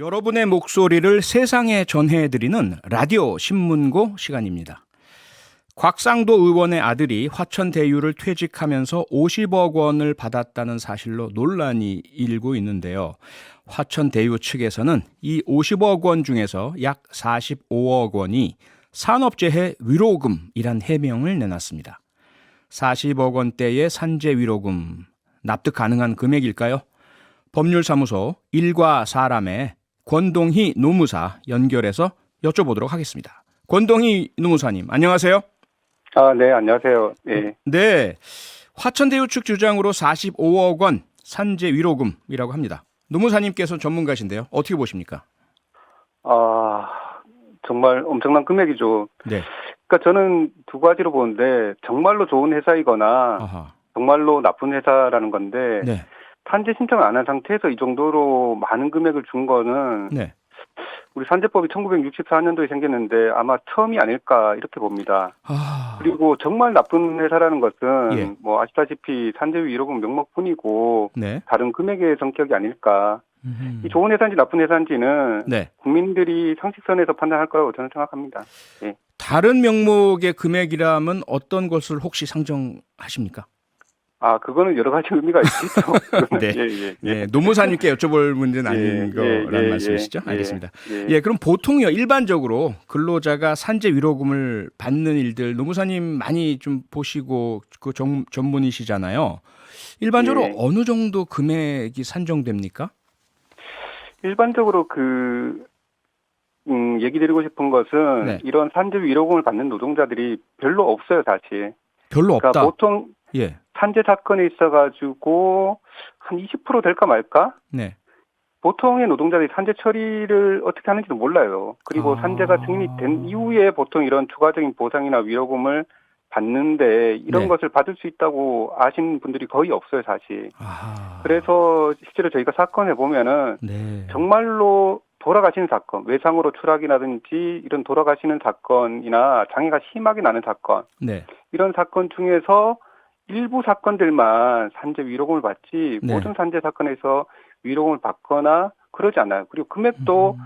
여러분의 목소리를 세상에 전해드리는 라디오 신문고 시간입니다. 곽상도 의원의 아들이 화천대유를 퇴직하면서 50억 원을 받았다는 사실로 논란이 일고 있는데요. 화천대유 측에서는 이 50억 원 중에서 약 45억 원이 산업재해 위로금이란 해명을 내놨습니다. 40억 원대의 산재 위로금 납득 가능한 금액일까요? 법률사무소 일과 사람의 권동희 노무사 연결해서 여쭤보도록 하겠습니다. 권동희 노무사님, 안녕하세요. 네, 안녕하세요. 네. 네, 화천대유 측 주장으로 45억 원 산재 위로금이라고 합니다. 노무사님께서 전문가신데요. 어떻게 보십니까? 정말 엄청난 금액이죠. 네. 그러니까 저는 두 가지로 보는데 정말로 좋은 회사이거나 아하. 정말로 나쁜 회사라는 건데 네. 산재 신청을 안 한 상태에서 이 정도로 많은 금액을 준 거는 네. 우리 산재법이 1964년도에 생겼는데 아마 처음이 아닐까 이렇게 봅니다. 그리고 정말 나쁜 회사라는 것은 예. 뭐 아시다시피 산재 위로금 명목뿐이고 네. 다른 금액의 성격이 아닐까. 이 좋은 회사인지 나쁜 회사인지는 네. 국민들이 상식선에서 판단할 거라고 저는 생각합니다. 예. 다른 명목의 금액이라면 어떤 것을 혹시 상정하십니까? 그거는 여러 가지 의미가 있겠죠. 네. 예. 네, 노무사님께 여쭤볼 문제는 아닌 거라는 말씀이시죠? 알겠습니다. 예, 그럼 보통요, 일반적으로 근로자가 산재 위로금을 받는 일들, 노무사님 많이 좀 보시고 그 전문이시잖아요. 일반적으로 예. 어느 정도 금액이 산정됩니까? 일반적으로 얘기 드리고 싶은 것은 네. 이런 산재 위로금을 받는 노동자들이 별로 없어요, 사실. 별로 없다. 그러니까 보통 예. 산재 사건이 있어가지고 한 20% 될까 말까? 네. 보통의 노동자들이 산재 처리를 어떻게 하는지도 몰라요. 그리고 산재가 승인이 된 이후에 보통 이런 추가적인 보상이나 위로금을 받는데 이런 네. 것을 받을 수 있다고 아시는 분들이 거의 없어요, 사실. 아하. 그래서 실제로 저희가 사건에 보면은 네. 정말로 돌아가시는 사건, 외상으로 추락이라든지 이런 돌아가시는 사건이나 장애가 심하게 나는 사건, 네. 이런 사건 중에서 일부 사건들만 산재 위로금을 받지 네. 모든 산재 사건에서 위로금을 받거나 그러지 않아요. 그리고 금액도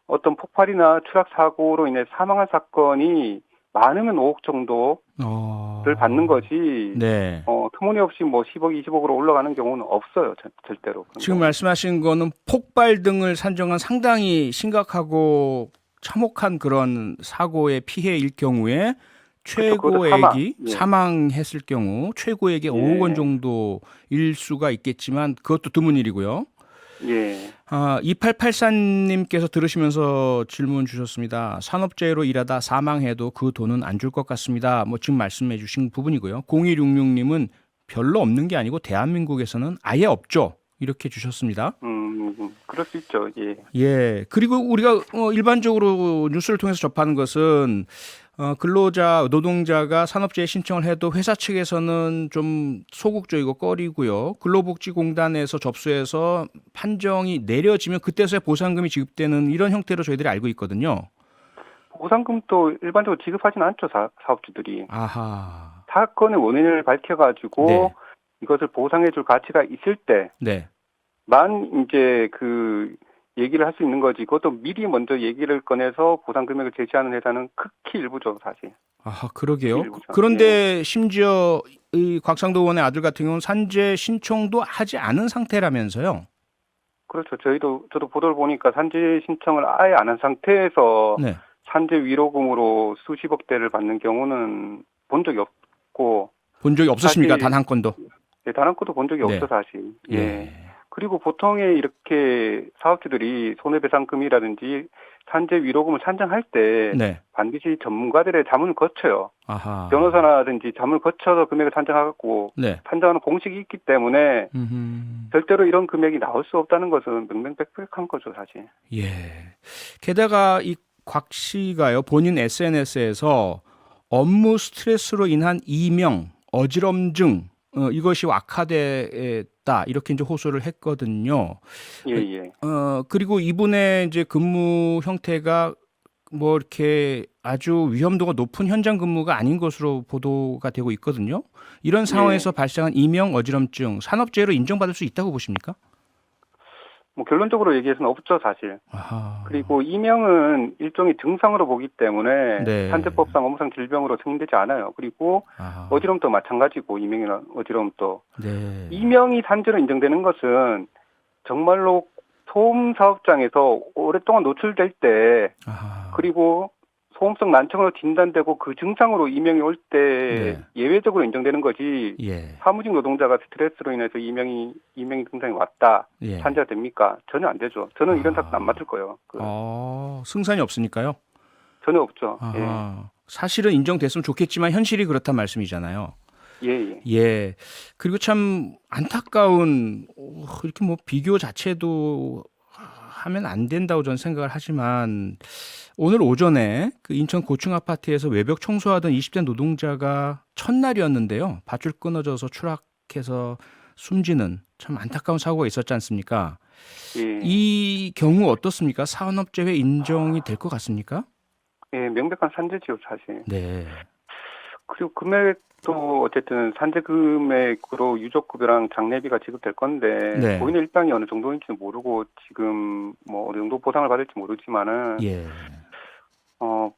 어떤 폭발이나 추락 사고로 인해 사망한 사건이 많으면 5억 정도를 받는 거지. 네. 터무니없이 뭐 10억, 20억으로 올라가는 경우는 없어요. 절대로. 지금 말씀하신 거는 폭발 등을 산정한 상당히 심각하고 참혹한 그런 사고의 피해일 경우에 최고액이 사망했을 경우 최고액이 5억 원 정도일 수가 있겠지만 그것도 드문 일이고요. 예. 2884님께서 들으시면서 질문 주셨습니다. 산업재해로 일하다 사망해도 그 돈은 안 줄 것 같습니다. 뭐 지금 말씀해 주신 부분이고요. 0266님은 별로 없는 게 아니고 대한민국에서는 아예 없죠. 이렇게 주셨습니다. 그럴 수 있죠. 예. 예. 그리고 우리가 일반적으로 뉴스를 통해서 접하는 것은 근로자, 노동자가 산업재해 신청을 해도 회사 측에서는 좀 소극적이고 꺼리고요. 근로복지공단에서 접수해서 판정이 내려지면 그때서야 보상금이 지급되는 이런 형태로 저희들이 알고 있거든요. 보상금도 일반적으로 지급하지는 않죠, 사업주들이. 아하. 사건의 원인을 밝혀가지고 네. 이것을 보상해줄 가치가 있을 네. 때만 이제 얘기를 할 수 있는 거지. 그것도 미리 먼저 얘기를 꺼내서 보상 금액을 제시하는 회사는 극히 일부죠, 사실. 아하, 그러게요. 일부죠. 그런데 심지어 이 곽상도 의원의 아들 같은 경우는 산재 신청도 하지 않은 상태라면서요. 그렇죠. 저도 보도를 보니까 산재 신청을 아예 안 한 상태에서 네. 산재 위로금으로 수십억대를 받는 경우는 본 적이 없고. 본 적이 없으십니까? 사실, 단 한 건도? 네, 단 한 건도 본 적이 없어, 사실. 예. 그리고 보통의 이렇게 사업주들이 손해배상금이라든지 산재 위로금을 산정할 때 네. 반드시 전문가들의 자문을 거쳐요. 아하. 변호사라든지 자문을 거쳐서 금액을 산정하고 네. 산정하는 공식이 있기 때문에 절대로 이런 금액이 나올 수 없다는 것은 명명백백한 거죠, 사실. 예. 게다가 이 곽 씨가요, 본인 SNS에서 업무 스트레스로 인한 이명, 어지럼증 이것이 악화됐다 이렇게 이제 호소를 했거든요. 예. 그리고 이분의 이제 근무 형태가 뭐 이렇게 아주 위험도가 높은 현장 근무가 아닌 것으로 보도가 되고 있거든요. 이런 상황에서 발생한 이명 어지럼증 산업재해로 인정받을 수 있다고 보십니까? 뭐 결론적으로 얘기해서는 없죠, 사실. 아하. 그리고 이명은 일종의 증상으로 보기 때문에 네. 산재법상 업무상 질병으로 승인되지 않아요. 그리고 아하. 어지럼도 마찬가지고 이명이나 어지럼도. 네. 이명이 산재로 인정되는 것은 정말로 소음 사업장에서 오랫동안 노출될 때 아하. 그리고 소음성 난청으로 진단되고 그 증상으로 이명이 올 때 네. 예외적으로 인정되는 거지. 예. 사무직 노동자가 스트레스로 인해서 이명이 증상이 왔다. 예. 산재가 됩니까? 전혀 안 되죠. 저는 이런 탓은 안 맡을 거예요. 승산이 없으니까요. 전혀 없죠. 아하. 사실은 인정됐으면 좋겠지만 현실이 그렇단 말씀이잖아요. 예. 예. 그리고 참 안타까운 이렇게 뭐 비교 자체도 하면 안 된다고 저는 생각을 하지만 오늘 오전에 그 인천 고층 아파트에서 외벽 청소하던 20대 노동자가 첫날이었는데요. 밧줄 끊어져서 추락해서 숨지는 참 안타까운 사고가 있었지 않습니까? 예. 이 경우 어떻습니까? 산업재해 인정이 될 것 같습니까? 예, 명백한 산재지요, 사실. 네. 그리고 금액도 어쨌든 산재 금액으로 유족급여랑 장례비가 지급될 건데 네. 고인의 일당이 어느 정도인지는 모르고 지금 뭐 어느 정도 보상을 받을지 모르지만은 예.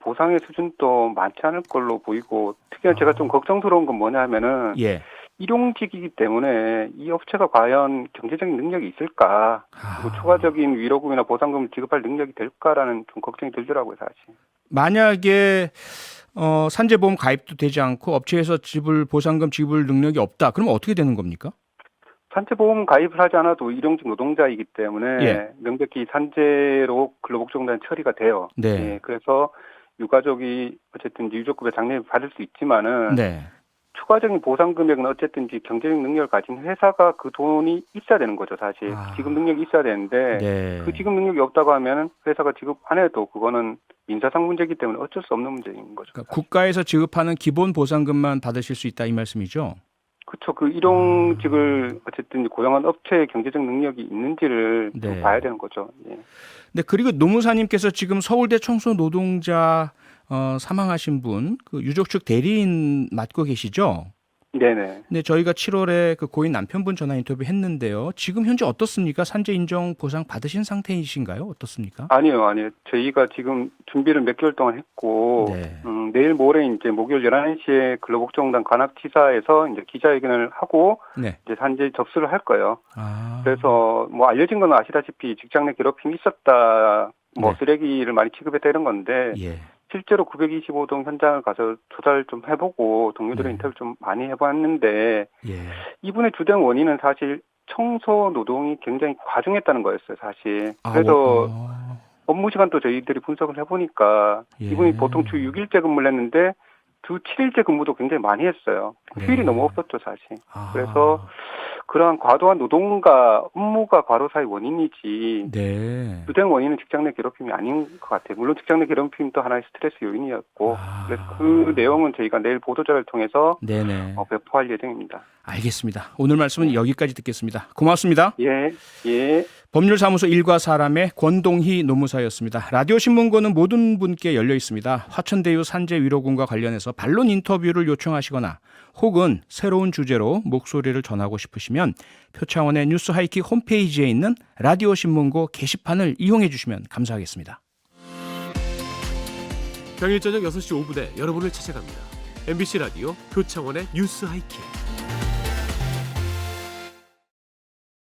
보상의 수준도 많지 않을 걸로 보이고 특히나 제가 좀 걱정스러운 건 뭐냐 하면은 예. 일용직이기 때문에 이 업체가 과연 경제적인 능력이 있을까 그리고 추가적인 위로금이나 보상금을 지급할 능력이 될까라는 좀 걱정이 들더라고요, 사실. 만약에 산재보험 가입도 되지 않고 업체에서 보상금 지불 능력이 없다. 그러면 어떻게 되는 겁니까? 산재보험 가입을 하지 않아도 일용직 노동자이기 때문에 예. 명백히 산재로 근로복지공단 처리가 돼요. 네. 예, 그래서 유가족이 어쨌든 유족급여 장려를 받을 수 있지만은 네. 추가적인 보상 금액은 어쨌든 경제적 능력을 가진 회사가 그 돈이 있어야 되는 거죠, 사실. 지급 능력이 있어야 되는데 네. 그 지급 능력이 없다고 하면 회사가 지급 안 해도 그거는 민사상 문제이기 때문에 어쩔 수 없는 문제인 거죠. 그러니까 국가에서 지급하는 기본 보상금만 받으실 수 있다 이 말씀이죠? 그렇죠. 그 일용직을 어쨌든 고용한 업체의 경제적 능력이 있는지를 좀 네. 봐야 되는 거죠. 예. 네, 그리고 노무사님께서 지금 서울대 청소 노동자 사망하신 분 그 유족 측 대리인 맡고 계시죠? 네네. 네, 저희가 7월에 그 고인 남편분 전화 인터뷰 했는데요. 지금 현재 어떻습니까? 산재 인정 보상 받으신 상태이신가요? 어떻습니까? 아니요. 저희가 지금 준비를 몇 개월 동안 했고, 네. 내일 모레 이제 목요일 11시에 근로복지공단 관악지사에서 이제 기자회견을 하고, 네. 이제 산재 접수를 할 거예요. 아. 그래서 뭐 알려진 건 아시다시피 직장 내 괴롭힘이 있었다, 뭐 네. 쓰레기를 많이 취급했다 이런 건데, 예. 실제로 925동 현장을 가서 조사를 좀 해보고 동료들의 네. 인터뷰 좀 많이 해봤는데 예. 이분의 주된 원인은 사실 청소 노동이 굉장히 과중했다는 거였어요, 사실. 그래서 업무 시간도 저희들이 분석을 해보니까 예. 이분이 보통 주 6일째 근무를 했는데 주 7일째 근무도 굉장히 많이 했어요. 휴일이 네. 너무 없었죠, 사실. 그래서 그러한 과도한 노동과 업무가 과로사의 원인이지 네. 주된 원인은 직장 내 괴롭힘이 아닌 것 같아요. 물론 직장 내 괴롭힘도 하나의 스트레스 요인이었고 그래서 그 내용은 저희가 내일 보도자를 통해서 네네. 배포할 예정입니다. 알겠습니다. 오늘 말씀은 여기까지 듣겠습니다. 고맙습니다. 예. 법률사무소 일과 사람의 권동희 노무사였습니다. 라디오 신문고는 모든 분께 열려 있습니다. 화천대유 산재 위로금과 관련해서 반론 인터뷰를 요청하시거나 혹은 새로운 주제로 목소리를 전하고 싶으시면 표창원의 뉴스 하이킥 홈페이지에 있는 라디오 신문고 게시판을 이용해 주시면 감사하겠습니다. 평일 저녁 6시 5분에 여러분을 찾아갑니다. MBC 라디오 표창원의 뉴스 하이킥.